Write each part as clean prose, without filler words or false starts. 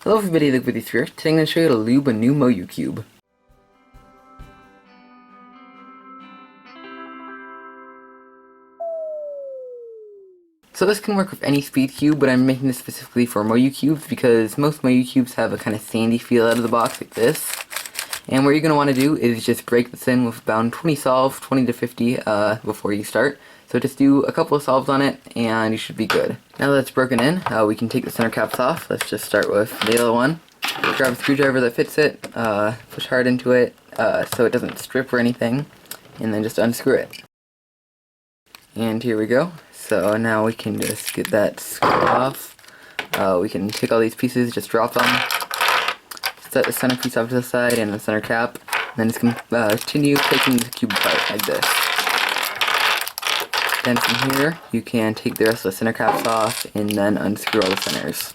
Hello everybody, Lube here. Today I'm going to show you how to lube a new Moyu cube. So this can work with any speed cube, but I'm making this specifically for Moyu cubes because most Moyu cubes have a kind of sandy feel out of the box like this. And what you're going to want to do is just break this in with about 20 solves, 20 to 50 before you start. So just do a couple of solves on it and you should be good. Now that it's broken in, we can take the center caps off. Let's just start with the yellow one. Grab a screwdriver that fits it, push hard into it so it doesn't strip or anything, and then just unscrew it. And here we go. So now we can just get that screw off. We can take all these pieces, just drop them, set the center piece off to the side and the center cap, and then just continue taking the cube apart like this. Then from here, you can take the rest of the center caps off and then unscrew all the centers.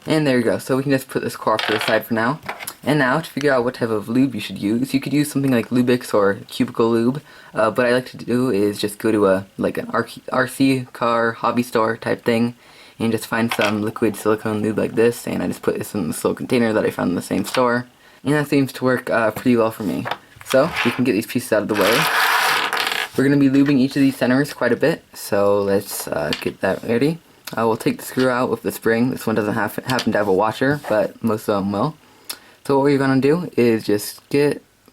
And there you go, so we can just put this core off to the side for now. And now, to figure out what type of lube you should use, you could use something like Lubix or Cubicle Lube. What I like to do is just go to an RC car hobby store type thing and just find some liquid silicone lube like this, and I just put this in this little container that I found in the same store. And that seems to work pretty well for me. So, we can get these pieces out of the way. We're going to be lubing each of these centers quite a bit, so let's get that ready. We'll take the screw out with the spring. This one doesn't happen to have a washer, but most of them will. So what you're going to do is just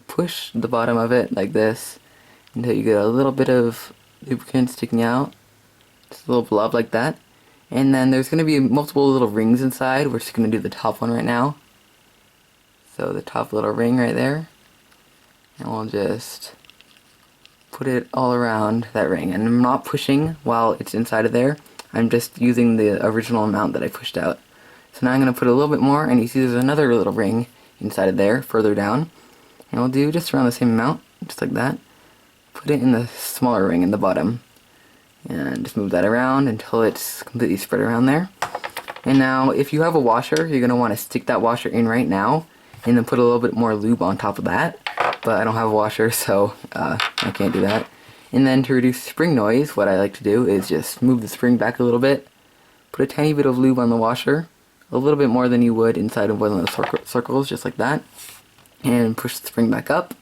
push the bottom of it like this until you get a little bit of lubricant sticking out. Just a little blob like that. And then there's going to be multiple little rings inside. We're just going to do the top one right now. So the top little ring right there. And we'll just put it all around that ring. And I'm not pushing while it's inside of there. I'm just using the original amount that I pushed out. So now I'm going to put a little bit more, and you see there's another little ring inside of there, further down. And we'll do just around the same amount, just like that. Put it in the smaller ring in the bottom. And just move that around until it's completely spread around there. And now, if you have a washer, you're going to want to stick that washer in right now, and then put a little bit more lube on top of that. But I don't have a washer, so I can't do that. And then to reduce spring noise, what I like to do is just move the spring back a little bit, put a tiny bit of lube on the washer, a little bit more than you would inside of one of the circles, just like that, and push the spring back up.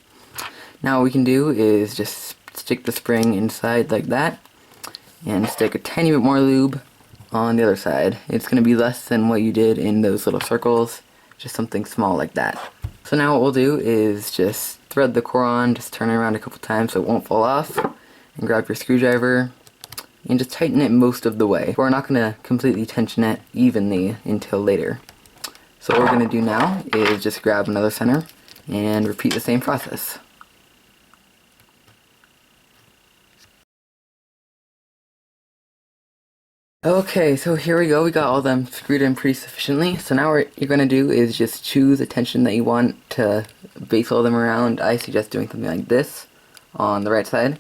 Now what we can do is just stick the spring inside like that, and stick a tiny bit more lube on the other side. It's going to be less than what you did in those little circles, just something small like that. So now what we'll do is just thread the core on, just turn it around a couple times so it won't fall off, and grab your screwdriver and just tighten it most of the way. We're not going to completely tension it evenly until later. So what we're going to do now is just grab another center and repeat the same process. Okay, so here we go. We got all of them screwed in pretty sufficiently. So now what you're going to do is just choose the tension that you want to base all them around. I suggest doing something like this on the right side.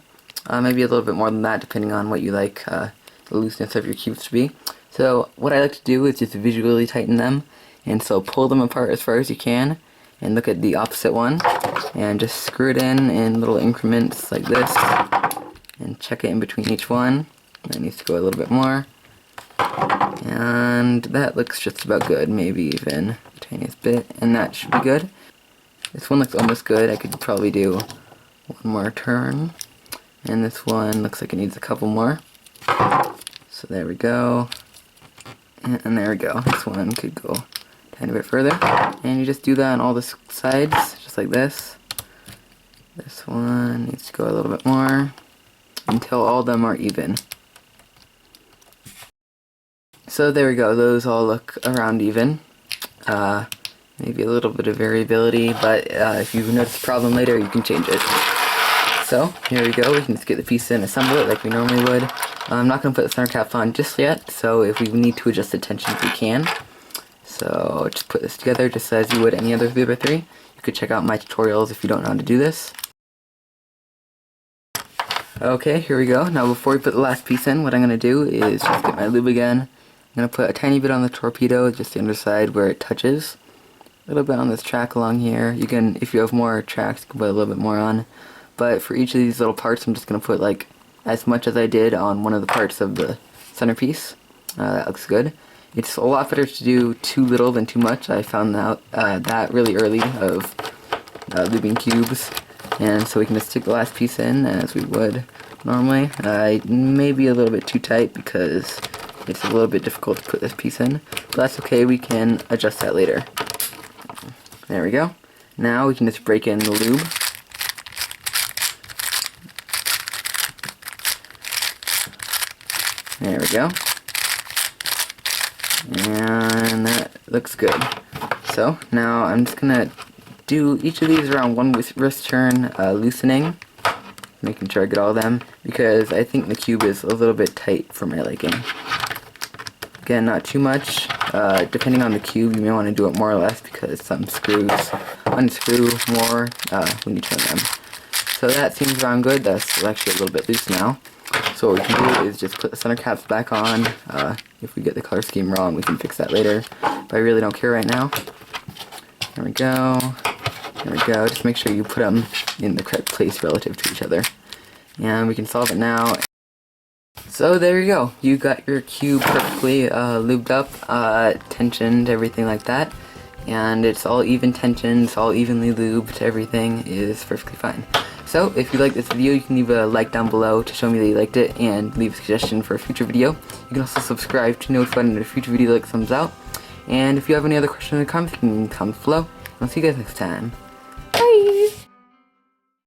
Maybe a little bit more than that depending on what you like the looseness of your cubes to be. So what I like to do is just visually tighten them, and so pull them apart as far as you can and look at the opposite one and just screw it in little increments like this and check it in between each one. That needs to go a little bit more. And that looks just about good, maybe even the tiniest bit, and that should be good. This one looks almost good. I could probably do one more turn. And this one looks like it needs a couple more. So there we go. And there we go. This one could go a tiny bit further. And you just do that on all the sides, just like this. This one needs to go a little bit more until all of them are even. So there we go. Those all look around even. Maybe a little bit of variability, but if you notice a problem later, you can change it. So, here we go, we can just get the piece and assemble it like we normally would. I'm not going to put the center caps on just yet, so if we need to adjust the tensions, we can. So, just put this together just as you would any other 3x3. You could check out my tutorials if you don't know how to do this. Okay, here we go. Now before we put the last piece in, what I'm going to do is just get my lube again. I'm going to put a tiny bit on the torpedo, just the underside where it touches. A little bit on this track along here. You can, if you have more tracks, you can put a little bit more on. But for each of these little parts, I'm just going to put like as much as I did on one of the parts of the centerpiece. That looks good. it's a lot better to do too little than too much. I found out that really early of lubing cubes, and so we can just stick the last piece in as we would normally. Maybe a little bit too tight because it's a little bit difficult to put this piece in, but that's okay, we can adjust that later. There we go. Now we can just break in the lube. There we go. And that looks good. So now I'm just gonna do each of these around one wrist turn, loosening, making sure I get all of them, because I think the cube is a little bit tight for my liking. Again, not too much. Depending on the cube, you may want to do it more or less because some screws unscrew more when you turn them. So that seems around good. That's actually a little bit loose now. So what we can do is just put the center caps back on. If we get the color scheme wrong, we can fix that later. But I really don't care right now. There we go. There we go. Just make sure you put them in the correct place relative to each other. And we can solve it now. So there you go. You got your cube perfectly lubed up, tensioned, everything like that. And it's all even tensioned, it's all evenly lubed, everything is perfectly fine. So if you like this video, you can leave a like down below to show me that you liked it and leave a suggestion for a future video. You can also subscribe to notify when a future video comes out. And if you have any other questions or comments, you can comment below. I'll see you guys next time.